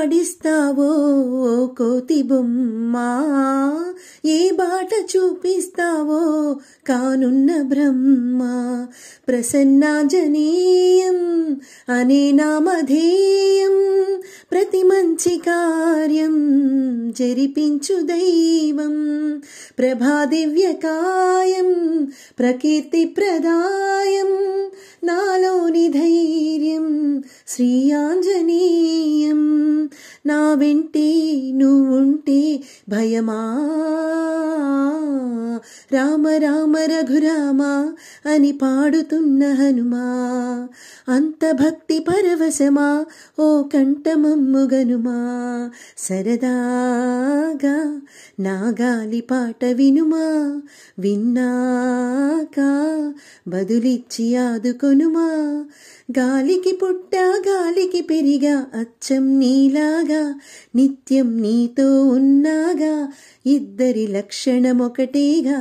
ఆడిస్తావో కోతి బొమ్మ, ఏ బాట చూపిస్తావో కానున్న బ్రహ్మ. ప్రసన్నాంజనేయం అనే నామధేయం, ప్రతి మంచి కార్యం జరిపించు దైవం. ప్రభాదివ్యకాయం ప్రకీర్తి ప్రదాయం, నాలోని ధైర్యం శ్రీ ఆంజనేయం. నా వెంటే నువ్వుంటే భయమా, రామ రామ రఘురామ అని పాడుతున్న హనుమా. అంత భక్తి పరవశమా ఓ కంఠమమ్ముగనుమా. సరదాగా నా గాలి పాట వినుమా, విన్నాక బదులిచ్చి ఆదుకొనుమా. గాలికి పుట్టా గాలికి పెరిగా అచ్చం నీలాగా, నిత్యం నీతో ఉన్నాగా ఇద్దరి లక్షణమొకటేగా.